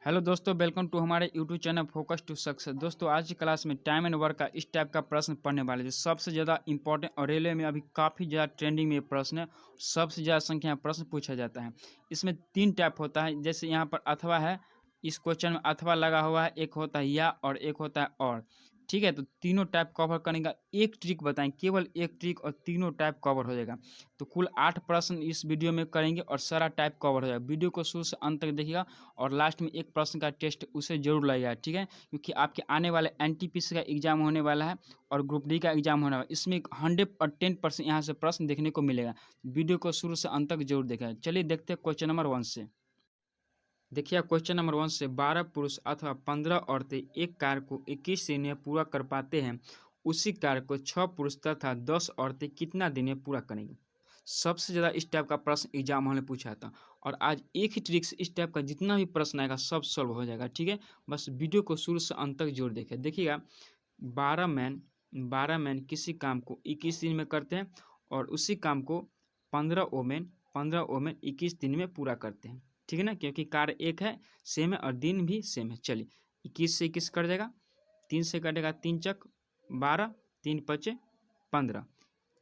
Hello दोस्तों, welcome to हमारे YouTube channel focus to success. दोस्तों आज की क्लास में टाइम एंड वर्क का इस टाइप का प्रश्न पढ़ने वाले जो सबसे ज़्यादा इंपॉर्टेंट और रेलवे में अभी काफ़ी ज़्यादा ट्रेंडिंग में प्रश्न है। सबसे ज़्यादा संख्या में प्रश्न पूछा जाता है। इसमें 3 टाइप होता है, जैसे यहाँ पर अथवा है, इस क्वेश्चन में अथवा लगा हुआ है, एक होता है या और एक होता है और। ठीक है, तो तीनों टाइप कवर करने का एक ट्रिक बताएं, केवल एक ट्रिक और तीनों टाइप कवर हो जाएगा। तो कुल 8 प्रश्न इस वीडियो में करेंगे और सारा टाइप कवर हो जाएगा। वीडियो को शुरू से अंत तक देखिएगा और लास्ट में एक प्रश्न का टेस्ट उसे जरूर लगेगा। ठीक है, क्योंकि आपके आने वाले एनटीपीसी का एग्जाम होने वाला है और ग्रुप डी का एग्जाम होने वाला है। इसमें 110% यहाँ से प्रश्न देखने को मिलेगा। वीडियो को शुरू से अंत तक जरूर देखें। चलिए देखते हैं क्वेश्चन नंबर 1 से। देखिए क्वेश्चन नंबर 1 से 12 पुरुष अथवा 15 औरतें एक कार्य को 21 दिन में पूरा कर पाते हैं, उसी कार्य को 6 पुरुष तथा 10 औरतें कितना दिन में पूरा करेंगे। सबसे ज़्यादा इस टाइप का प्रश्न एग्जाम हॉल में पूछा था और आज एक ही ट्रिक से इस टाइप का जितना भी प्रश्न आएगा सब सॉल्व हो जाएगा। ठीक है, बस वीडियो को शुरू से अंत तक जोर देखें। देखिएगा 12 मैन किसी काम को 21 दिन में करते हैं और उसी काम को 15 वोमेन 21 दिन में पूरा करते हैं। ठीक है ना, क्योंकि कार्य एक है, सेम है और दिन भी सेम है। चलिए 21 से 21 कट जाएगा, 3 से कटेगा 3 चक 12, 3 पचे 15,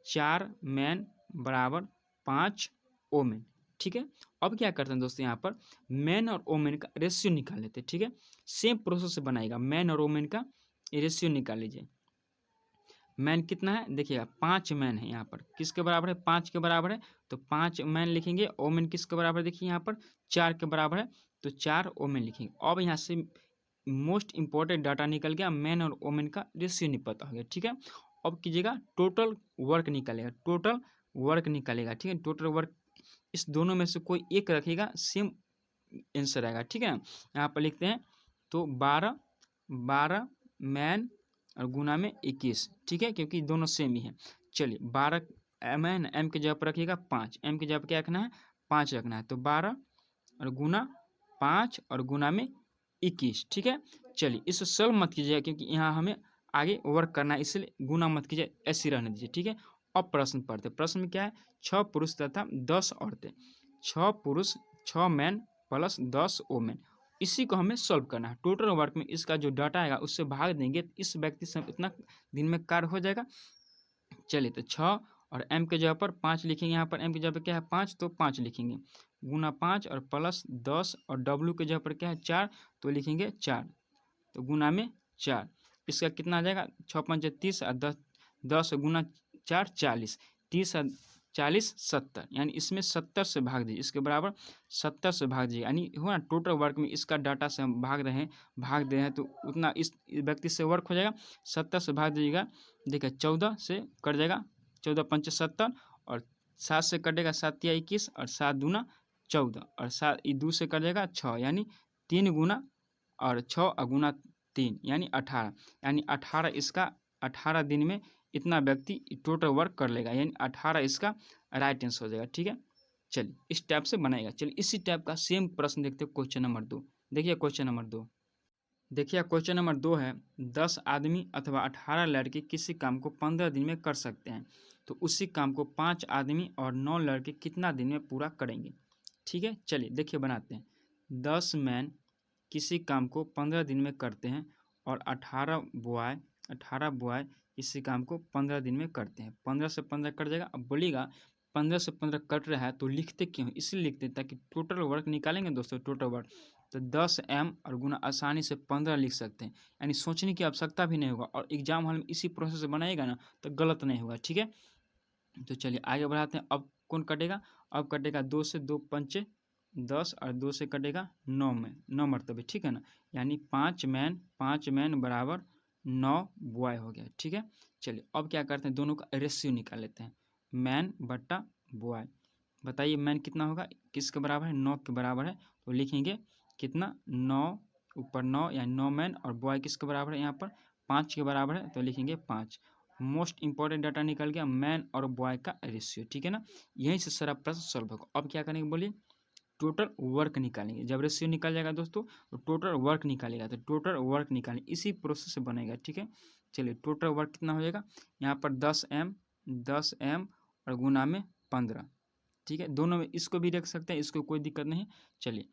4 मैन बराबर 5 ओमेन। ठीक है, अब क्या करते हैं दोस्तों, यहाँ पर मैन और ओमेन का रेशियो निकाल लेते हैं। ठीक है, सेम प्रोसेस से बनाएगा। मैन और ओमेन का रेशियो निकाल लीजिए। मैन कितना है, देखिएगा 5 मैन है, यहाँ पर किसके बराबर है, 5 के बराबर है, तो 5 मैन लिखेंगे। ओमेन किसके बराबर है, देखिए यहाँ पर 4 के बराबर है, तो 4 ओमेन लिखेंगे। अब यहाँ से मोस्ट इंपॉर्टेंट डाटा निकल गया, मैन और ओमेन का रेशियो नहीं पता हो गया। ठीक है, अब कीजिएगा टोटल वर्क निकालेगा, टोटल वर्क निकालेगा। ठीक है, टोटल वर्क इस दोनों में से कोई एक रखेगा, सेम आंसर आएगा। ठीक है, यहाँ पर लिखते हैं तो 12 मैन और गुना में 21। ठीक है, क्योंकि दोनों सेम ही है। चलिए 12 मैन, एम के जगह पर रखिएगा 5, एम के जगह पर क्या रखना है, 5 रखना है, तो 12 और गुना 5 और गुना में 21। ठीक है, चलिए इसे सॉल्व मत कीजिएगा क्योंकि यहाँ हमें आगे वर्क करना है, इसलिए गुना मत कीजिए, ऐसे रहने दीजिए। ठीक है, अब प्रश्न पढ़ते। प्रश्न में क्या है, 6 पुरुष तथा 10 औरतें, 6 पुरुष 6 मैन प्लस 10 वोमेन, इसी को हमें सॉल्व करना है। टोटल वर्क में इसका जो डाटा आएगा उससे भाग देंगे, इस व्यक्ति से इतना दिन में कार्य हो जाएगा। चलिए तो 6 और एम के जगह पर 5 लिखेंगे। यहाँ पर एम की जगह पर क्या है 5, तो 5 लिखेंगे, गुना 5 और प्लस 10 और डब्ल्यू के जगह पर क्या है 4, तो लिखेंगे 4, तो गुना में 4। इसका कितना आ जाएगा, 6 5 30 और 10 गुना 4 40, 30 और 40 70, यानी इसमें 70 से भाग दीजिए, इसके बराबर 70 से भाग दीजिए, यानी हुआ टोटल वर्क में इसका डाटा से हम भाग दे रहे हैं तो उतना इस व्यक्ति से वर्क हो जाएगा। 70 से भाग दीजिएगा, देखिए 14 से कट जाएगा, 14 पंचे 70 और 7 से कटेगा 7 या 21 और 7 दूना 14 और 7 2 से कट जाएगा 6, यानी 3 गुना और 6 गुना 3 यानी 18, यानी 18 इसका 18 दिन में इतना व्यक्ति टोटल वर्क कर लेगा, यानी 18 इसका राइट आंसर हो जाएगा। ठीक है, चलिए इस टाइप से बनाएगा। चलिए इसी टाइप का सेम प्रश्न देखते हैं क्वेश्चन नंबर 2। देखिए क्वेश्चन नंबर 2, देखिए क्वेश्चन नंबर 2 है, 10 आदमी अथवा 18 लड़के किसी काम को 15 दिन में कर सकते हैं, तो उसी काम को 5 आदमी और 9 लड़के कितना दिन में पूरा करेंगे। ठीक है, चलिए देखिए बनाते हैं। 10 मैन किसी काम को 15 दिन में करते हैं और 18 बॉय इसी काम को 15 दिन में करते हैं। 15 से 15 कट जाएगा। अब बोलिएगा 15 से 15 कट रहा है तो लिखते क्यों, इसलिए लिखते हैं ताकि टोटल वर्क निकालेंगे दोस्तों। टोटल वर्क तो 10 एम और गुना आसानी से 15 लिख सकते हैं, यानी सोचने की आवश्यकता भी नहीं होगा और एग्जाम हॉल में इसी प्रोसेस से बनाएगा ना तो गलत नहीं होगा। ठीक है, तो चलिए आगे बढ़ाते हैं। अब कौन कटेगा, अब कटेगा 2 से 2 पंचे 10 और 2 से कटेगा 9 में 9 मरतबे। ठीक है ना, यानी 5 मैन बराबर 9 बॉय हो गया। ठीक है, चलिए अब क्या करते हैं, दोनों का रेशियो निकाल लेते हैं। मैन बट्टा बॉय, बताइए मैन कितना होगा, किसके बराबर है, 9 के बराबर है, तो लिखेंगे कितना 9 ऊपर 9 यानी 9 मैन, और बॉय किसके बराबर है, यहाँ पर 5 के बराबर है, तो लिखेंगे 5। मोस्ट इंपॉर्टेंट डाटा निकल गया, मैन और बॉय का रेशियो। ठीक है ना, यहीं से सारा प्रश्न सॉल्व होगा। अब क्या करेंगे बोलिए, टोटल वर्क निकालेंगे। जब रेशियो निकल जाएगा दोस्तों तो टोटल वर्क निकालेगा, तो टोटल वर्क निकालेंगे, इसी प्रोसेस से बनेगा। ठीक है, चलिए टोटल वर्क कितना हो जाएगा, यहाँ पर 10 एम और गुना में 15। ठीक है, दोनों में इसको भी रख सकते हैं, इसको कोई दिक्कत नहीं। चलिए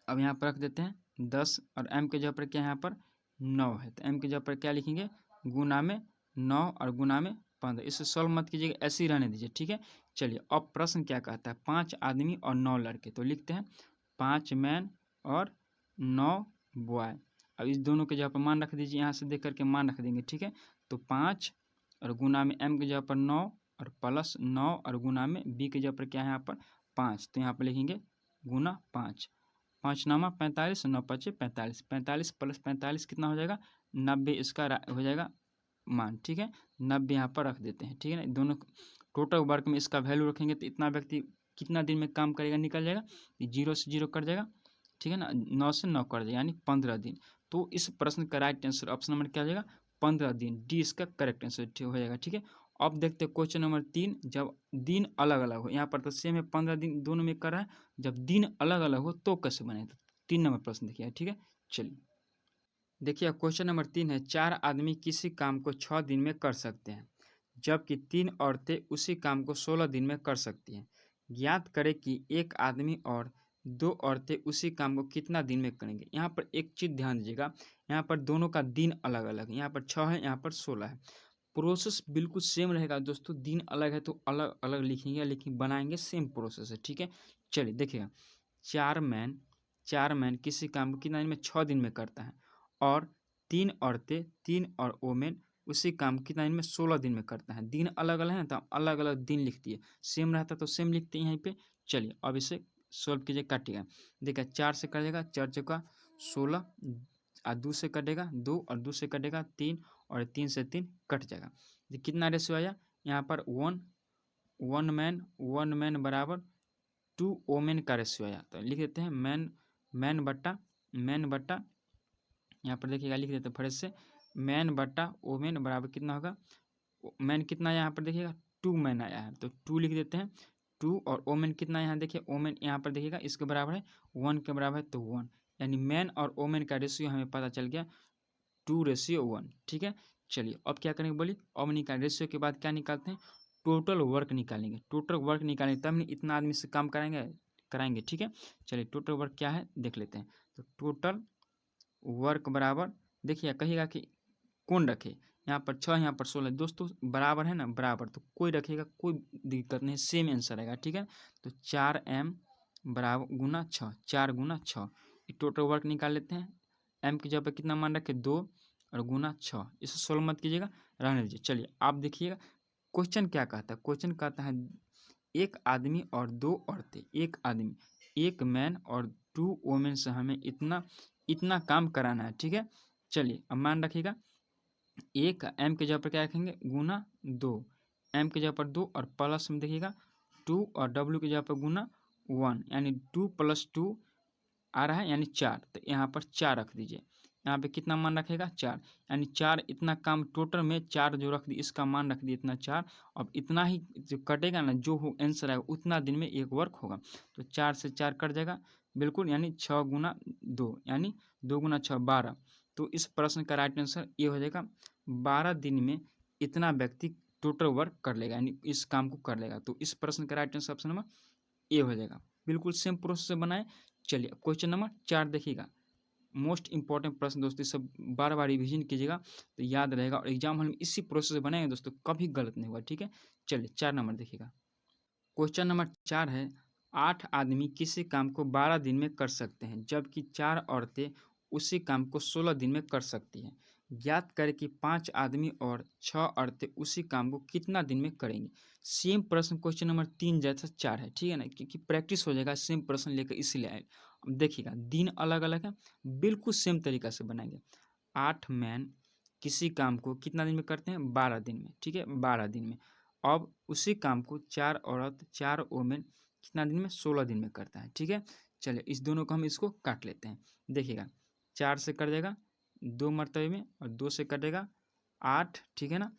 अब यहाँ पर रख देते हैं 10 और m के जगह पर क्या है यहाँ पर 9 है, तो m के जगह पर क्या लिखेंगे गुना में 9 और गुना में 15। इसे सॉल्व मत कीजिएगा, ऐसे ही रहने दीजिए, ठीक है। चलिए अब प्रश्न क्या कहता है, 5 आदमी और 9 लड़के, तो लिखते हैं 5 मैन और 9 बॉय। अब इस दोनों के जगह पर मान रख दीजिए, यहाँ से देख करके मान रख देंगे, ठीक है। तो 5 और गुना में m के जगह पर 9 और प्लस 9 और गुना में b के जगह पर क्या है यहाँ पर 5, तो यहाँ पर लिखेंगे गुना 5। 5 नामा 45, 9 पचे 45, 45 प्लस 45 कितना हो जाएगा 90, इसका हो जाएगा मान, ठीक है। 90 यहाँ पर रख देते हैं, ठीक है ना। दोनों टोटल वर्क में इसका वैल्यू रखेंगे तो इतना व्यक्ति कितना दिन में काम करेगा निकल जाएगा, 0 से 0 कट जाएगा, ठीक है ना। 9 से 9 कट जाएगा यानी 15 दिन। तो इस प्रश्न का राइट आंसर ऑप्शन नंबर क्या हो जाएगा 15 दिन, डी इसका करेक्ट आंसर हो जाएगा, ठीक है। अब देखते हैं क्वेश्चन नंबर 3, जब दिन अलग अलग हो, यहाँ पर तो सेम है 15 दिन दोनों में कर रहा है, जब दिन अलग अलग हो तो कैसे बने, तो 3 नंबर प्रश्न देखिए, ठीक है। चलिए देखिए क्वेश्चन नंबर 3 है, 4 आदमी किसी काम को 6 दिन में कर सकते हैं जबकि 3 औरतें उसी काम को 16 दिन में कर सकती हैं। ज्ञात करें कि एक आदमी और 2 औरतें उसी काम को कितना दिन में करेंगे। यहाँ पर एक चीज़ ध्यान दीजिएगा, यहाँ पर दोनों का दिन अलग अलग है, यहाँ पर 6 है, यहाँ पर 16 है। प्रोसेस बिल्कुल सेम रहेगा दोस्तों, दिन अलग है तो अलग अलग लिखेंगे, लेकिन बनाएंगे सेम प्रोसेस है, ठीक है। चलिए देखिएगा, 4 मैन किसी काम को कितना दिन में 6 दिन में करता है और 3 औरतें 3 और वोमेन उसी काम कितना दिन में 16 दिन में करता है। दिन अलग अलग है तो अलग अलग दिन लिखती है, सेम रहता तो सेम लिखते हैं यहीं पे। चलिए अब इसे सोल्व कीजिए, काटिएगा। देखिए 4 से कटेगा 4 चौका 16 और 2 से कटेगा 2 और 2 से कटेगा 3 और 3 से 3 कट जाएगा। देखिए कितना रेशियो आया यहाँ पर, वन मैन बराबर 2 वोमेन का रेशियो आया, तो लिख देते हैं मैन बट्टा यहाँ पर देखिएगा, लिख देते हैं फर्स्ट से, मैन बट्टा वोमेन बराबर कितना होगा, मैन कितना यहाँ पर देखिएगा 2 मैन आया है तो 2 लिख देते हैं 2, और वोमेन कितना यहाँ देखिए, वोमेन यहाँ पर देखिएगा इसके बराबर है 1 के बराबर है तो 1, यानी मैन और वोमेन का रेशियो हमें पता चल गया 2:1, ठीक है। चलिए अब क्या करेंगे बोलिए, अब निकाल रेशियो के बाद क्या निकालते हैं, टोटल वर्क निकालेंगे, टोटल वर्क निकालेंगे तब नहीं इतना आदमी से काम कराएंगे, ठीक है। चलिए टोटल वर्क क्या है देख लेते हैं, तो टोटल वर्क बराबर देखिए कहिएगा कि कौन रखे, यहाँ पर 6 यहाँ पर 16, दोस्तों बराबर है ना, बराबर तो कोई रखेगा कोई दिक्कत नहीं, सेम आंसर आएगा, ठीक है। तो 4m बराबर गुना 6, 4 गुना 6, टोटल वर्क निकाल लेते हैं। m की जगह पर कितना मान रखे 2 और गुना 6, इसे सोल्व मत कीजिएगा, रहने दीजिए। चलिए आप देखिएगा क्वेश्चन क्या कहता है, क्वेश्चन कहता है एक आदमी और 2 औरतें, एक आदमी एक मैन और 2 वोमेन से हमें इतना काम कराना है, ठीक है। चलिए अब मान रखिएगा, एक m के जगह पर क्या रखेंगे गुना 2, m के जगह पर 2 और प्लस में देखिएगा 2 और w की जगह पर गुना 1, यानी 2 + 2 आ रहा है यानी 4, तो यहाँ पर 4 रख दीजिए। यहाँ पे कितना मान रखेगा 4, यानी 4 इतना काम टोटल में 4 जो रख दी इसका मान रख दिए इतना 4। अब इतना ही जो कटेगा ना, जो हो आंसर आएगा उतना दिन में एक वर्क होगा, तो 4 से 4 कट जाएगा बिल्कुल, यानी 6 गुना 2 यानी 2 गुना 6 12। तो इस प्रश्न का राइट आंसर ये हो जाएगा 12 दिन में इतना व्यक्ति टोटल वर्क कर लेगा, यानी इस काम को कर लेगा। तो इस प्रश्न का right answer option number A हो जाएगा, बिल्कुल सेम प्रोसेस से बनाए। चलिए क्वेश्चन नंबर 4 देखिएगा, मोस्ट इंपॉर्टेंट प्रश्न दोस्तों, सब बार बार रिविजन कीजिएगा तो याद रहेगा, और एग्जाम हॉल में इसी प्रोसेस से बनाएंगे दोस्तों, कभी गलत नहीं होगा, ठीक है। चलिए 4 नंबर देखिएगा, क्वेश्चन नंबर 4 है 8 आदमी किसी काम को 12 दिन में कर सकते हैं जबकि 4 औरतें उसी काम को 16 दिन में कर सकती हैं। ज्ञात करें कि 5 आदमी और 6 औरतें उसी काम को कितना दिन में करेंगी। सेम प्रश्न क्वेश्चन नंबर 3 जैसा 4 है, ठीक है ना, क्योंकि प्रैक्टिस हो जाएगा सेम प्रश्न लेकर, इसलिए आए। अब देखिएगा दिन अलग अलग है, बिल्कुल सेम तरीका से बनाएंगे। 8 मैन किसी काम को कितना दिन में करते हैं 12 दिन में, ठीक है 12 दिन में। अब उसी काम को 4 औरत 4 वोमेन कितना दिन में 16 दिन में करता है, ठीक है। चलिए इस दोनों को हम इसको काट लेते हैं, देखिएगा 4 से कट जाएगा 2 मरतबे में, और 2 से कटेगा 8, ठीक है ना,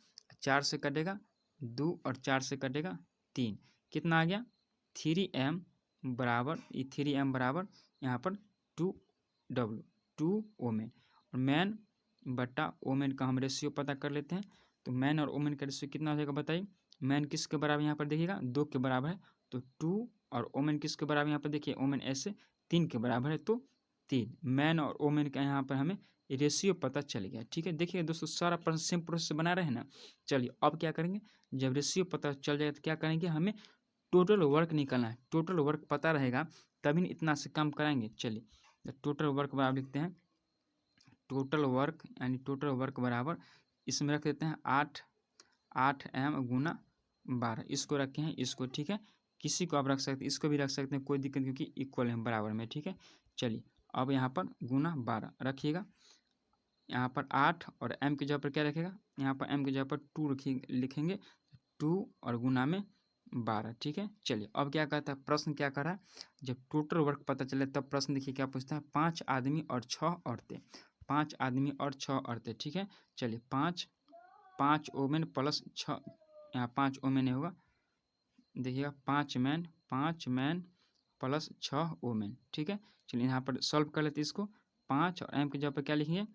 4 से कटेगा 2 और 4 से कटेगा 3, कितना आ गया 3m बराबर, ये 3m बराबर यहाँ पर 2w 2 वोमेन, और मैन बट्टा वोमेन का हम रेशियो पता कर लेते हैं। तो मैन और वोमेन का रेशियो कितना हो जाएगा बताइए, मैन किसके बराबर यहाँ पर देखिएगा 2 के बराबर है तो 2, और वोमेन किसके बराबर यहाँ पर देखिए वोमेन ऐसे 3 के बराबर है तो 3। मैन और वोमेन का यहाँ पर हमें रेशियो पता चल गया। ठीक है, देखिए दोस्तों सारा प्रश्न सेम प्रोसेस बना रहे हैं ना। चलिए अब क्या करेंगे, जब रेशियो पता चल जाएगा तो क्या करेंगे, हमें टोटल वर्क निकालना है। टोटल वर्क पता रहेगा तभी न इतना से काम कराएंगे। चलिए टोटल वर्क बराबर लिखते हैं, टोटल वर्क यानी टोटल वर्क बराबर इसमें रख देते हैं 8 m गुना 12, इसको रखे हैं इसको। ठीक है, किसी को आप रख सकते हैं, इसको भी रख सकते हैं, कोई दिक्कत नहीं, क्योंकि इक्वल है बराबर में। ठीक है, चलिए अब यहाँ पर गुना 12 रखिएगा, यहाँ पर 8 और m की जगह पर क्या रखेगा, यहाँ पर m की जगह पर 2 लिखेंगे, 2 और गुना में 12। ठीक है, चलिए अब क्या कहता है, प्रश्न क्या कर रहा है, जब टोटल वर्क पता चले तब प्रश्न देखिए क्या पूछता है, 5 आदमी और 6 औरतें, 5 आदमी और 6 औरतें। ठीक है, चलिए 5 वोमेन प्लस 6, यहाँ 5 वोमेन होगा, देखिएगा 5 मैन प्लस 6 वोमेन। ठीक है, चलिए यहाँ पर सॉल्व कर लेते हैं इसको। 5 और m की जगह पर क्या लिखेंगे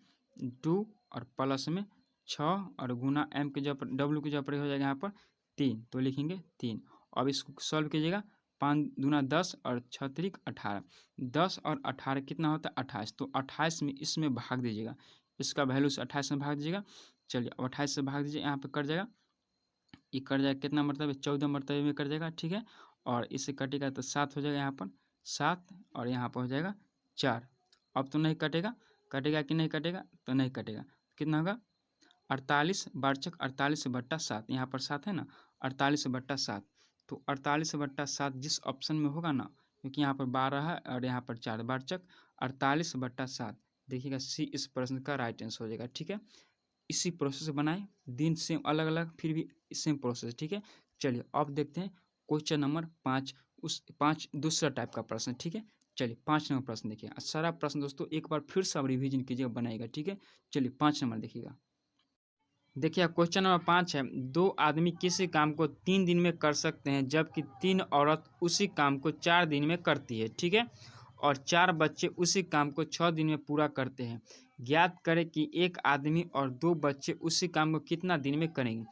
2 और प्लस में 6 और गुना m की जगह पर w की जगह पर हो जाएगा यहाँ पर 3, तो लिखेंगे 3। अब इसको सॉल्व कीजिएगा, 5 दूना 10 और 6 त्रिक 18, 10 और 18 कितना होता है 28, तो 28 में इसमें भाग दीजिएगा, इसका वैल्यू से 28 में भाग दीजिएगा। चलिए अब 28 से भाग दीजिए, यहाँ पर कट जाएगा, ये कट जाएगा कितना मरतबे 14 मरतबे में कट जाएगा। ठीक है, और इससे कटेगा तो 7 हो जाएगा यहाँ पर 7, और यहाँ पर हो जाएगा 4। अब तो नहीं कटेगा, कटेगा कि नहीं कटेगा, तो नहीं कटेगा, कितना होगा 48 बारचक 48/7, यहाँ पर 7 है ना, 48/7, तो 48/7 जिस ऑप्शन में होगा ना, क्योंकि यहाँ पर 12 है और यहाँ पर 4 बारचक 48/7, देखिएगा सी इस प्रश्न का राइट आंसर हो जाएगा। ठीक है, इसी प्रोसेस से बनाए, दिन सेम अलग अलग फिर भी सेम प्रोसेस। ठीक है, चलिए अब देखते हैं क्वेश्चन नंबर 5, उस 5 दूसरा टाइप का प्रश्न। ठीक है, चलिए 5 नंबर प्रश्न देखिए, सारा प्रश्न दोस्तों एक बार फिर से आप रिवीजन कीजिएगा, बनाएगा। ठीक है, चलिए 5 नंबर देखिएगा, देखिए क्वेश्चन नंबर 5 है, 2 आदमी किसी काम को 3 दिन में कर सकते हैं जबकि 3 औरत उसी काम को 4 दिन में करती है। ठीक है, और 4 बच्चे उसी काम को 6 दिन में पूरा करते हैं। ज्ञात करें कि एक आदमी और 2 बच्चे उसी काम को कितना दिन में करेंगे।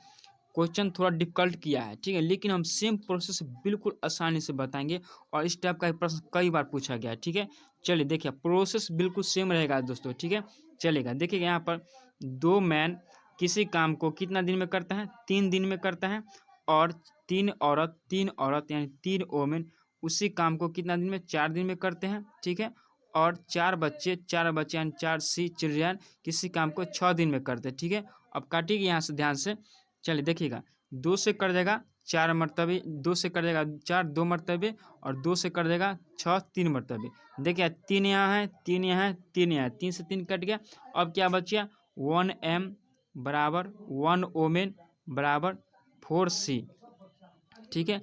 क्वेश्चन थोड़ा डिफिकल्ट किया है, ठीक है, लेकिन हम सेम प्रोसेस बिल्कुल आसानी से बताएंगे, और इस टाइप का प्रश्न कई बार पूछा गया है। ठीक है, चलिए देखिए प्रोसेस बिल्कुल सेम रहेगा दोस्तों। ठीक है, चलेगा, देखिएगा यहाँ पर 2 मैन किसी काम को कितना दिन में करता है 3 दिन में करता है, और 3 औरत यानी 3 वोमेन उसी काम को कितना दिन में 4 दिन में करते हैं। ठीक है, और 4 बच्चे यानी 4 चिल्ड्रन किसी काम को 6 दिन में करते हैं। ठीक है, अब काटिएगा यहाँ से ध्यान से, चलिए देखिएगा 2 से कर देगा 4 मरतबे, 2 से कर देगा 4 2 मरतबे, और 2 से कर देगा 6 3 मरतबे। देखिए 3 यहाँ है, 3 यहाँ है, 3 यहाँ है, 3 से 3 कट गया। अब क्या बचिया 1m बराबर 1 वोमेन बराबर 4c। ठीक है,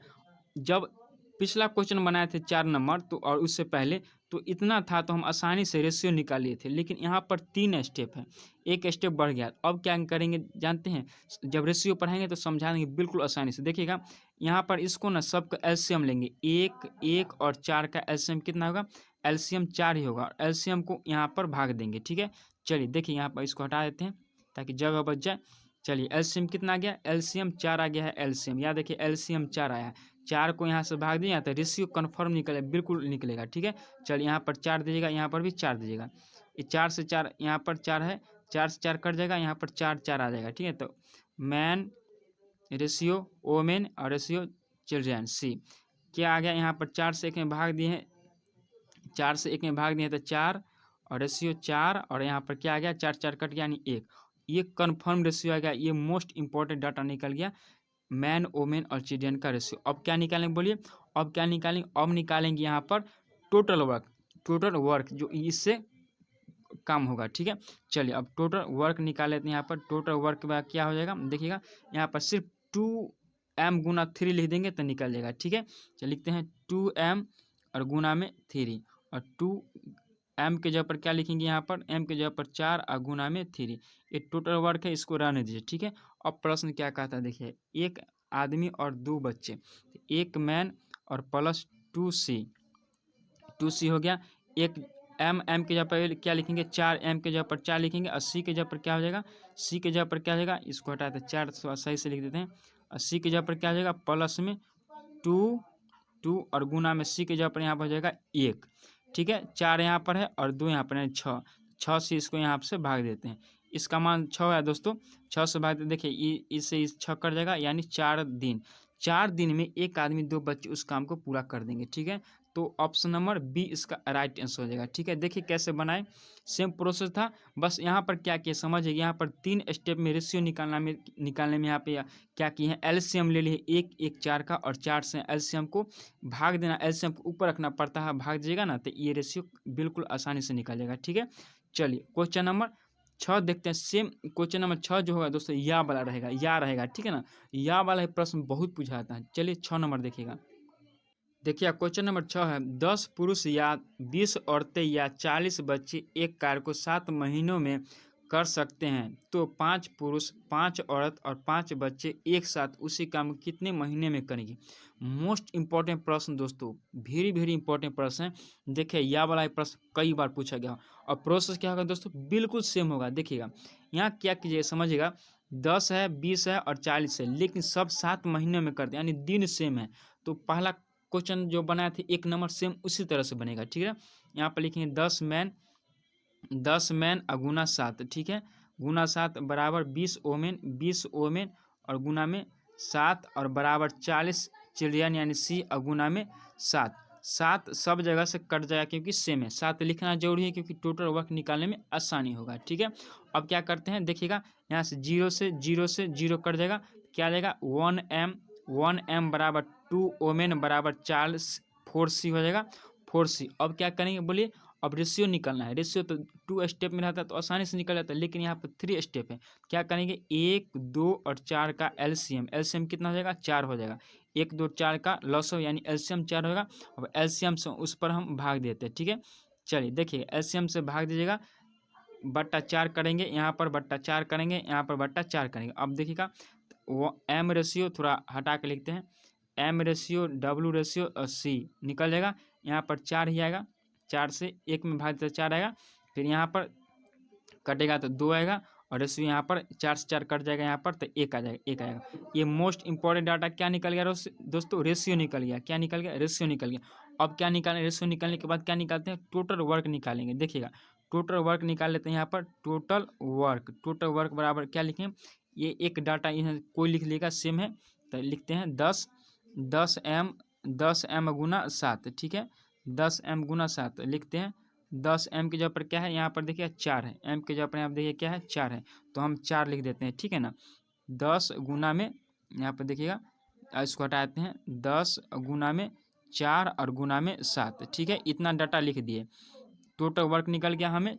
जब पिछला क्वेश्चन बनाए थे 4 नंबर तो, और उससे पहले तो इतना था तो हम आसानी से रेशियो निकाल लिए थे, लेकिन यहाँ पर 3 स्टेप है, एक स्टेप बढ़ गया। अब क्या करेंगे जानते हैं, जब रेशियो पढ़ाएंगे तो समझा देंगे बिल्कुल आसानी से। देखिएगा यहाँ पर इसको ना सबका एलसीएम लेंगे, 1 और 4 का एलसीएम कितना होगा, एलसीएम 4 ही होगा, और एलसीएम को यहाँ पर भाग देंगे। ठीक है, चलिए देखिए यहाँ पर इसको हटा देते हैं ताकि जगह बच जाए। चलिए एलसीएम कितना आ गया, एलसीएम 4 आ गया है, एलसीएम यहाँ देखिए एलसीएम 4 आया है, 4 को यहाँ से भाग दिया तो रेशियो कन्फर्म निकले, बिल्कुल निकलेगा। ठीक है, चलिए यहाँ पर 4 दीजिएगा, यहाँ पर भी 4 दीजिएगा, ये 4 से 4 यहाँ पर 4 है, 4 से 4 कट जाएगा, यहाँ पर 4 4 आ जाएगा। ठीक है, तो मैन रेशियो वोमेन और रेशियो चिल्ड्रन सी क्या आ गया, यहाँ पर 4 से 1 में भाग दिए हैं, 4 से 1 में भाग दिए तो 4 और रेशियो 4, और यहाँ पर क्या आ गया 4 4 कट गया यानी 1, ये कन्फर्म रेशियो आ गया। ये मोस्ट इंपॉर्टेंट डाटा निकल गया, मैन वोमेन और चिल्ड्रन का रेशियो। अब क्या निकालेंगे बोलिए, अब क्या निकालेंगे, अब निकालेंगे यहाँ पर टोटल वर्क जो इससे काम होगा। ठीक है, चलिए अब टोटल वर्क निकाल लेते हैं। यहाँ पर टोटल वर्क के बाद क्या हो जाएगा, देखिएगा यहाँ पर सिर्फ 2m गुना 3 लिख देंगे तो निकल जाएगा। ठीक है, चलिए लिखते हैं 2m और गुना में 3, और 2m के जगह पर क्या लिखेंगे, यहाँ पर m के जगह पर 4 और गुना में 3, ये टोटल वर्क है, इसको रहने दीजिए। ठीक है, अब प्रश्न क्या कहता है, देखिए एक आदमी और 2 बच्चे, एक मैन और प्लस 2c हो गया, एक m के जगह पर क्या लिखेंगे 4m के जगह पर 4 लिखेंगे, और c के जगह पर क्या हो जाएगा, c के जगह पर क्या हो जाएगा, इसको हटा देते 4 सही से लिख देते हैं, और c के जगह पर क्या हो जाएगा प्लस में 2 और गुना में c के जगह पर यहाँ पर हो जाएगा 1। ठीक है, 4 यहाँ पर है और 2 यहाँ पर है, 6। 6 से इसको यहाँ से भाग देते हैं, इसका मान 6 है दोस्तों। 6 से भाग देखिए इससे इस 6 कट जाएगा, यानी 4 दिन। 4 दिन में एक आदमी 2 बच्चे उस काम को पूरा कर देंगे। ठीक है, तो ऑप्शन नंबर बी इसका राइट आंसर हो जाएगा। ठीक है, देखिए कैसे बनाए, सेम प्रोसेस था, बस यहाँ पर क्या किया समझिए, यहाँ पर 3 स्टेप में रेशियो निकालने में यहाँ पे क्या किए हैं, एलसीएम ले लिए 1 1 4 का, और 4 से एलसीएम को भाग देना, एलसीएम को ऊपर रखना पड़ता है, भाग दीजिएगा ना तो ये रेशियो बिल्कुल आसानी से निकालेगा। ठीक है, चलिए क्वेश्चन नंबर 6 देखते हैं। सेम क्वेश्चन नंबर 6 जो होगा दोस्तों या वाला रहेगा, या रहेगा। ठीक है ना, या वाला प्रश्न बहुत पूछा जाता है। चलिए 6 नंबर देखिएगा। देखिए क्वेश्चन नंबर 6 है, 10 पुरुष या 20 औरतें या 40 बच्चे एक कार्य को 7 महीनों में कर सकते हैं, तो 5 पुरुष 5 औरत और 5 बच्चे एक साथ उसी काम को कितने महीने में करेंगे। मोस्ट इंपॉर्टेंट प्रश्न दोस्तों, वेरी वेरी इंपॉर्टेंट प्रश्न है। देखिए यह वाला प्रश्न कई बार पूछा गया, और प्रोसेस क्या होगा दोस्तों, बिल्कुल सेम होगा। देखिएगा यहाँ क्या कीजिएगा समझिएगा, 10 है 20 है और 40 है, लेकिन सब 7 महीनों में करते हैं, यानी दिन सेम है। तो पहला क्वेश्चन जो बनाया थे 1 नंबर सेम उसी तरह से बनेगा। ठीक है, यहाँ पर लिखेंगे 10 मैन गुना 7। ठीक है, गुना 7 बराबर 20 ओमेन और गुना में 7 और बराबर 40 चिल्ड्रन, यानी सी गुना में 7। 7 सब जगह से कट जाएगा क्योंकि सेम है, 7 लिखना जरूरी है क्योंकि टोटल वर्क निकालने में आसानी होगा। ठीक है, अब क्या करते हैं देखिएगा, यहाँ से 0 से 0 कट जाएगा, क्या आ जाएगा 1m बराबर 2 ओमेन बराबर 4c हो जाएगा 4c। अब क्या करेंगे बोलिए, अब रेशियो निकालना है। रेशियो तो 2 स्टेप में रहता है तो आसानी से निकल जाता है, लेकिन यहाँ पर 3 स्टेप है। क्या करेंगे, 1 2 और 4 का एलसीएम कितना हो जाएगा, 4 हो जाएगा। 1 2 4 का लॉसो यानी एलसीएम 4 होगा। अब एलसीएम से उस पर हम भाग देते हैं। ठीक है, चलिए देखिए एलसीएम से भाग दीजिएगा, बट्टा 4 करेंगे, यहाँ पर बट्टा 4 करेंगे, यहाँ पर बट्टा 4 करेंगे। अब देखिएगा वो एम रेशियो थोड़ा हटा के लिखते हैं, एम रेशियो डब्ल्यू रेशियो सी निकल जाएगा। यहाँ पर 4 ही आएगा, 4 से 1 में भाग 4 आएगा, फिर यहाँ पर कटेगा तो 2 आएगा, और रेशियो यहाँ पर 4 से 4 कट जाएगा, यहाँ पर तो 1 आ जाएगा, 1 आएगा। ये मोस्ट इंपॉर्टेंट डाटा क्या निकल गया दोस्तों, रेशियो निकल गया। क्या निकल गया, रेशियो निकल गया। अब क्या निकालें, रेशियो निकालने के बाद क्या निकालते हैं, टोटल वर्क निकालेंगे। देखिएगा टोटल वर्क निकाल लेते हैं, यहाँ पर टोटल वर्क बराबर क्या लिखें, ये एक डाटा यहाँ कोई लिख लेगा सेम है, तो लिखते हैं 10m गुना 7। ठीक है, 10m गुना 7 लिखते हैं। 10m की जगह पर क्या है, यहाँ पर देखिए 4 है, m की जगह पर यहाँ पर देखिए क्या है 4 है, तो हम 4 लिख देते हैं। ठीक है ना, 10 गुना में यहाँ पर देखिएगा, इसको हटा देते हैं, 10 गुना में 4 और गुना में 7। ठीक है, इतना डाटा लिख दिए, टोटल वर्क निकल गया हमें।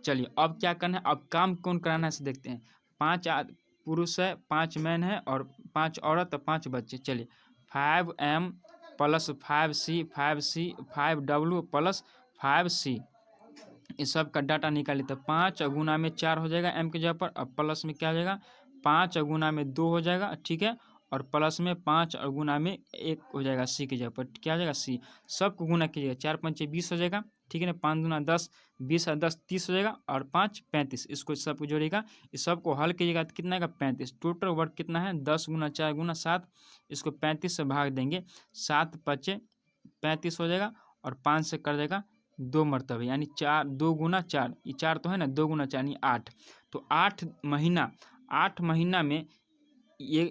चलिए अब क्या करना है, अब काम कौन कराना है से देखते हैं। 5 पुरुष है, 5 मैन है और 5 औरत और 5 बच्चे। चलिए 5m plus 5c 5w plus 5c, इस सब का डाटा निकाल लेते हैं। 5 गुना में 4 हो जाएगा m की जगह पर, अब प्लस में क्या हो जाएगा, 5 गुना में 2 हो जाएगा। ठीक है, और प्लस में 5 और गुना में 1 हो जाएगा, सी की जगह पर क्या हो जाएगा सी। सबको गुना कीजिएगा, 4 पंचे 20 हो जाएगा। ठीक है ना, 5 गुना 10, 20 और 10 30 हो जाएगा, और 5 35, इसको सबको जोड़िएगा, इस सबको हल कीजिएगा तो कितना आएगा 35। टोटल वर्क कितना है, 10 गुना 4 गुना 7, इसको 35 से भाग देंगे, 7 5 35 हो जाएगा, और 5 से कर देगा 2 मरतबे, यानी 4 2 गुना 4, ये 4 तो है ना, 2 गुना 4 यानी 8। तो 8 महीना में ये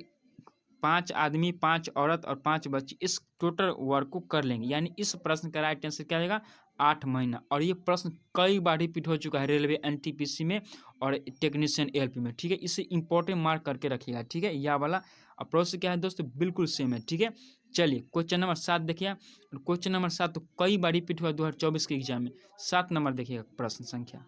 5 आदमी 5 औरत और 5 बच्चे इस टोटल वर्क को कर लेंगे, यानी इस प्रश्न का राइट आंसर क्या आएगा 8 महीना। और ये प्रश्न कई बार रिपीट हो चुका है रेलवे एनटीपीसी में और टेक्नीशियन एलपी में। ठीक है, इसे इंपॉर्टेंट मार्क करके रखिएगा। ठीक है, यह वाला प्रोसेस क्या है दोस्तों, बिल्कुल सेम है। ठीक है, चलिए क्वेश्चन नंबर 7 देखिए, क्वेश्चन नंबर 7 तो कई बार रिपीट हुआ 2024 के एग्जाम में। 7 नंबर देखिएगा प्रश्न संख्या,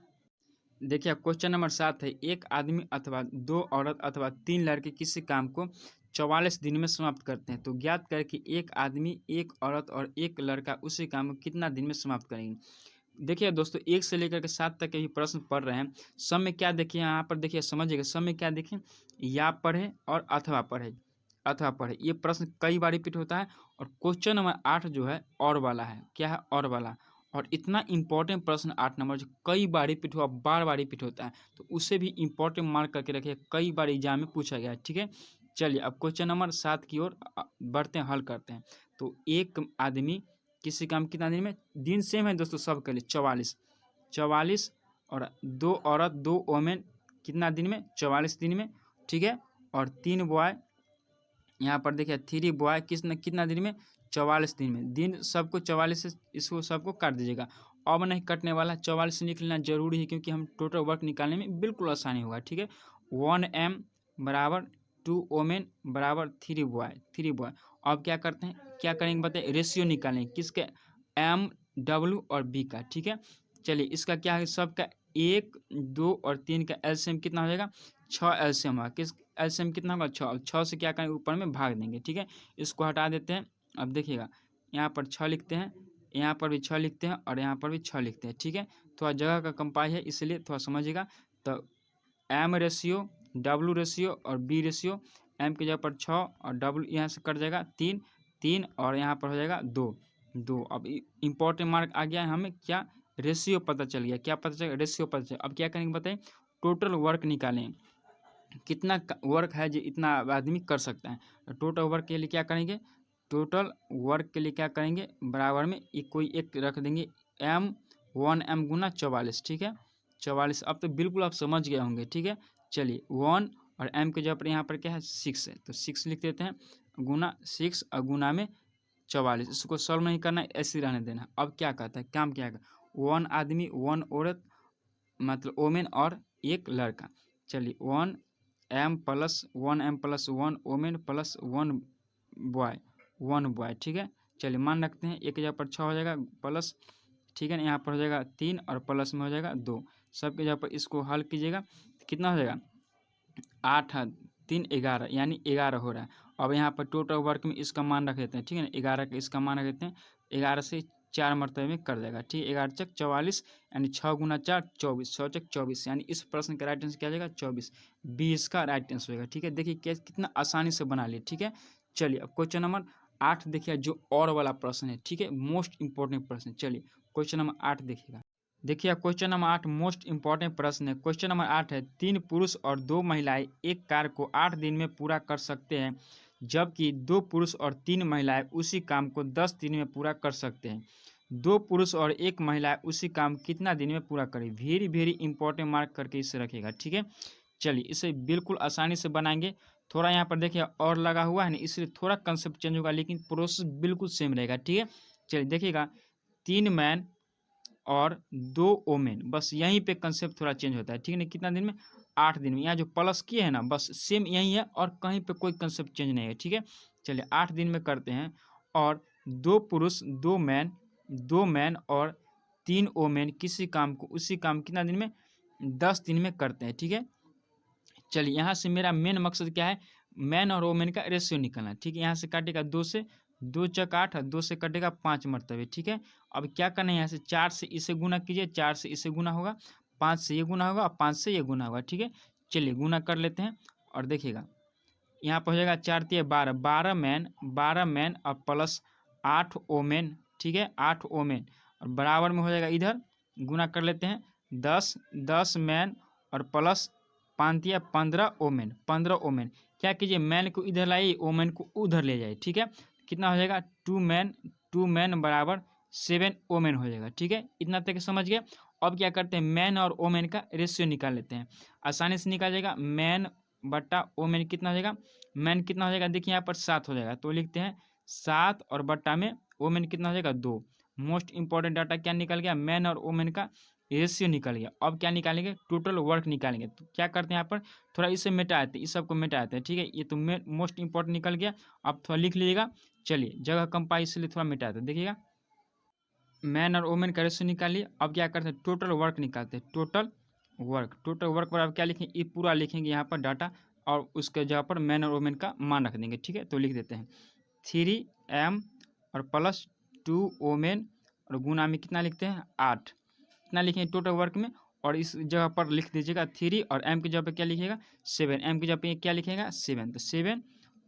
देखिए क्वेश्चन नंबर 7 है, एक आदमी अथवा 2 औरत अथवा 3 लड़के किसी काम को 44 दिन में समाप्त करते हैं, तो ज्ञात करें कि एक आदमी, एक औरत और एक लड़का उसी काम को कितना दिन में समाप्त करेंगे। देखिए दोस्तों 1 से लेकर के 7 तक के भी प्रश्न पढ़ रहे हैं। सब में क्या देखिए, यहाँ पर देखिए समझिएगा, सब में क्या देखें, या पढ़े और अथवा पढ़े, ये प्रश्न कई बार रिपीट होता है। और क्वेश्चन नंबर 8 जो है और वाला है, क्या है और वाला, और इतना इंपॉर्टेंट प्रश्न 8 नंबर जो कई बार रिपीट हुआ, बार रिपीट होता है, तो उसे भी इंपॉर्टेंट मार्क करके रखिए, कई बार एग्जाम में पूछा गया है। ठीक है, चलिए अब क्वेश्चन नंबर 7 की ओर बढ़ते हैं, हल करते हैं। तो एक आदमी किसी काम कितना दिन में, दिन सेम है दोस्तों सबके लिए 44, 44 और 2 औरत 2 वोमेन कितना दिन में, 44 दिन में, ठीक है। और 3 बॉय, यहाँ पर देखिए 3 बॉय कितना दिन में, 44 दिन में। दिन सबको 44 से इसको सबको काट दीजिएगा। अब नहीं कटने वाला, 44 से निकलना जरूरी है क्योंकि हम टोटल वर्क निकालने में बिल्कुल आसानी होगा, ठीक है। 1m बराबर 2 वोमेन बराबर 3 बॉय। अब क्या करते हैं, क्या करेंगे बताइए, रेशियो निकालेंगे किसके, m w और b का, ठीक है। चलिए इसका क्या है, सबका 1 2 और 3 का एलसीएम कितना हो जाएगा, 6 एलसीएम होगा। किस एलसीएम कितना होगा, 6। 6 से क्या करेंगे, ऊपर में भाग देंगे, ठीक है। इसको हटा देते हैं। अब देखिएगा यहाँ पर 6 लिखते हैं, यहाँ पर भी 6 लिखते हैं और यहाँ पर भी 6 लिखते हैं, ठीक है। थोड़ा जगह का कंपाई है इसलिए थोड़ा समझिएगा। तो m रेशियो, w रेशियो और b रेशियो, m की जगह पर 6 और w यहाँ से कट जाएगा 3 3 और यहाँ पर हो जाएगा 2 2। अब इम्पोर्टेंट मार्क आ गया है हमें, क्या, रेशियो पता चल गया। क्या पता चल, रेशियो पता चल। अब क्या करेंगे बताइए, टोटल वर्क निकालें, कितना वर्क है जो इतना आदमी कर सकता है। टोटल वर्क के लिए क्या करेंगे, टोटल वर्क के लिए क्या करेंगे, बराबर में कोई एक रख देंगे, m गुना 44, ठीक है। 44, अब तो बिल्कुल आप समझ गए होंगे, ठीक है। चलिए 1 और m के जगह पर यहाँ पर क्या है 6 है, तो 6 लिख देते हैं, गुना 6 और गुना में 44। इसको सॉल्व नहीं करना, ऐसे रहने देना। अब क्या कहता है, काम क्या है, 1 आदमी 1 औरत मतलब वोमेन और 1 लड़का। चलिए 1m plus 1 women plus 1 boy, ठीक है। चलिए मान रखते हैं, 1 की जगह पर 6 हो जाएगा प्लस, ठीक है ना, यहाँ पर हो जाएगा 3 और प्लस में हो जाएगा 2। सब की जगह पर इसको हल कीजिएगा तो कितना हो जाएगा, 8 3 11, यानी 11 हो रहा है। अब यहाँ पर टोटल वर्क में इसका मान रख देते हैं, ठीक है ना, 11 का इसका मान रख देते हैं, 11 से 4 मरतबे में कर देगा, ठीक है। 11 चक 44 यानी 6 गुना 4 24, 6 चक 24, यानी इस प्रश्न का राइट आंसर क्या जाएगा 24, 20 का राइट आंसर होगा, ठीक है। देखिए कितना आसानी से बना लिए, ठीक है। चलिए अब क्वेश्चन नंबर 8 देखिए, जो और वाला प्रश्न है, ठीक है, मोस्ट इंपॉर्टेंट प्रश्न। चलिए क्वेश्चन नंबर 8 देखिएगा। देखिए क्वेश्चन नंबर 8 मोस्ट इंपॉर्टेंट प्रश्न है। क्वेश्चन नंबर 8 है, 3 पुरुष और 2 महिलाएं एक कार्य को 8 दिन में पूरा कर सकते हैं, जबकि 2 पुरुष और 3 महिलाएं उसी काम को 10 दिन में पूरा कर सकते हैं। 2 पुरुष और 1 महिला उसी काम कितना दिन में पूरा करें। वेरी वेरी इंपॉर्टेंट मार्क करके इसे रखेगा, ठीक है। चलिए इसे बिल्कुल आसानी से बनाएंगे। थोड़ा यहाँ पर देखिए और लगा हुआ है ना, इसलिए थोड़ा कंसेप्ट चेंज होगा, लेकिन प्रोसेस बिल्कुल सेम रहेगा, ठीक है। चलिए देखिएगा, 3 मैन और 2 वोमेन, बस यहीं पे कंसेप्ट थोड़ा चेंज होता है, ठीक है ना। कितना दिन में, 8 दिन में। यहाँ जो प्लस किए हैं ना, बस सेम यही है और कहीं पे कोई कंसेप्ट चेंज नहीं है, ठीक है। चलिए 8 दिन में करते हैं। और 2 पुरुष 2 मैन और 3 वोमेन किसी काम को उसी काम कितना दिन में, 10 दिन में करते हैं, ठीक है। चलिए यहाँ से मेरा मेन मकसद क्या है, मैन और वोमेन का रेशियो निकालना, ठीक है। यहाँ से काटेगा 2 से, 2 चक 8, 2 से कटेगा 5 मरतबे, ठीक है। अब क्या करना है, यहाँ से 4 से इसे गुना कीजिए, 4 से इसे गुना होगा, 5 से ये गुना होगा और 5 से ये गुना होगा, ठीक है। चलिए गुना कर लेते हैं और देखिएगा यहाँ पर हो जाएगा 4 तिया 12, 12 मैन और प्लस 8 वोमेन, ठीक है, 8 वोमेन और बराबर में हो जाएगा, इधर गुना कर लेते हैं, 10 मैन और प्लस 5 तिया 15 वोमेन, 15 वोमेन। क्या कीजिए, मैन को इधर लाइए, वोमेन को उधर ले जाइए, ठीक है। कितना हो जाएगा, 2 मैन बराबर 7 वोमेन हो जाएगा, ठीक है। इतना तक समझ गए। अब क्या करते हैं, मैन और वोमेन का रेशियो निकाल लेते हैं, आसानी से निकाल जाएगा। मैन बट्टा वोमेन कितना हो जाएगा, मैन कितना हो जाएगा, देखिए यहाँ पर 7 हो जाएगा, तो लिखते हैं 7 और बट्टा में वोमेन कितना हो जाएगा 2। मोस्ट इंपॉर्टेंट डाटा क्या निकल गया, मैन और वोमेन का रेशियो निकल गया। अब क्या निकालेंगे, टोटल वर्क निकालेंगे। तो क्या करते हैं, यहाँ पर थोड़ा इसे मिटाते हैं, इस सबको मिटाते हैं, ठीक है। ये तो मोस्ट इंपॉर्टेंट निकल गया, अब थोड़ा लिख लीजिएगा। चलिए जगह कम पाई इसलिए थोड़ा मिटाते हैं, देखिएगा मैन और वोमेन का रेशियो निकालिए। अब क्या करते हैं, टोटल वर्क निकालते हैं। टोटल वर्क पर आप क्या लिखेंगे, ये पूरा लिखेंगे यहाँ पर डाटा और उसके जगह पर मैन और वोमेन का मान रख देंगे, ठीक है। तो लिख देते हैं 3m और प्लस 2 वोमेन और गुना में कितना लिखते हैं 8, कितना लिखेंगे टोटल वर्क में। और इस जगह पर लिख दीजिएगा 3 और m की जगह पर क्या लिखेगा 7, m की जगह पर क्या लिखेगा 7, तो 7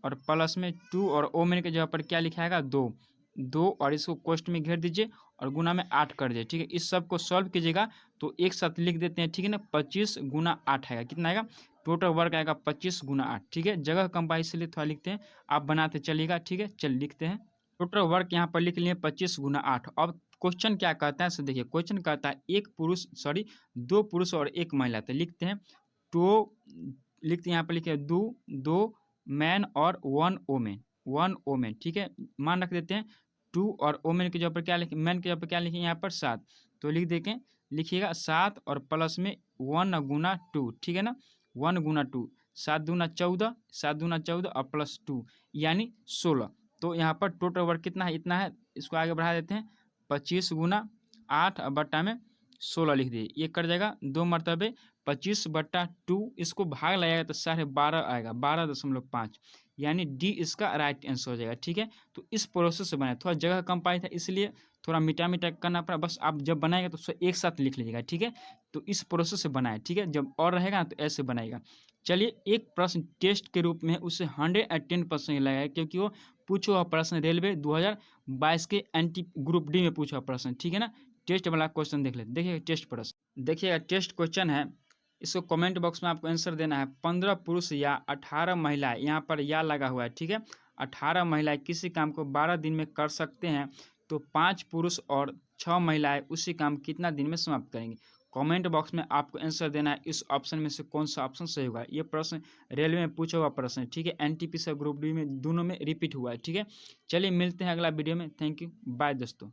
और प्लस में 2 और वोमेन की जगह पर क्या लिखाएगा 2 और इसको कोष्ट में घेर दीजिए और गुना में 8 कर दीजिए, ठीक है। इस सब को सॉल्व कीजिएगा तो एक साथ लिख देते हैं, ठीक है ना। 25 गुना 8 आएगा, कितना आएगा, टोटल वर्क आएगा 25 गुना 8, ठीक है। जगह कम पाई इसलिए थोड़ा लिखते हैं, आप बनाते चलिएगा, ठीक है। चलिए लिखते हैं टोटल वर्क यहाँ पर लिख लिए 25 गुना 8। अब क्वेश्चन क्या कहता है, सो देखिए क्वेश्चन कहता है दो पुरुष और एक महिला। तो लिखते हैं यहाँ पर लिखे दो मैन और वन वोमेन। ठीक है, मान रख देते हैं 2 और वोमेन के जगह पर क्या लिखे, मैन के जगह पर क्या लिखेंगे यहाँ पर 7। तो लिखिएगा 7 और प्लस में 1 गुना 2। ठीक है ना, 1 गुना 2, 7 दूना 14 और प्लस 2 यानी 16। तो यहाँ पर टोटल वर्क कितना है, इतना है। इसको आगे बढ़ा देते हैं 25 गुना 8 और बट्टा में 16 लिख दिए। ये कर जाएगा 2 मरतबे 25/2। इसको भाग लगाएगा तो 12.5 आएगा, 12.5 यानी डी इसका राइट आंसर हो जाएगा। ठीक है, तो इस प्रोसेस से बनाए, थोड़ा जगह कम पाई था इसलिए थोड़ा मिटा करना पड़ा। बस आप जब बनाएगा तो एक साथ लिख लीजिएगा। ठीक है, तो इस प्रोसेस से बनाए। ठीक है, जब और रहेगा तो ऐसे बनाएगा। चलिए, एक प्रश्न टेस्ट के रूप में उससे 110% लगेगा, क्योंकि वो पूछा हुआ प्रश्न रेलवे 2022 के एनटी ग्रुप डी में पूछा हुआ प्रश्न। ठीक है ना, टेस्ट वाला क्वेश्चन देख लेते। देखिए टेस्ट प्रश्न, देखिएगा टेस्ट क्वेश्चन है। इसको कमेंट बॉक्स में आपको आंसर देना है। 15 पुरुष या 18 महिलाएं, यहाँ पर या लगा हुआ है। ठीक है, 18 महिलाएं किसी काम को 12 दिन में कर सकते हैं, तो 5 पुरुष और 6 महिलाएं उसी काम कितना दिन में समाप्त करेंगे। कमेंट बॉक्स में आपको आंसर देना है, इस ऑप्शन में से कौन सा ऑप्शन सही होगा। ये प्रश्न रेलवे में पूछा हुआ प्रश्न है। ठीक है, एनटीपीसी ग्रुप डी में दोनों में रिपीट हुआ है। ठीक है, चलिए मिलते हैं अगला वीडियो में। थैंक यू, बाय दोस्तों।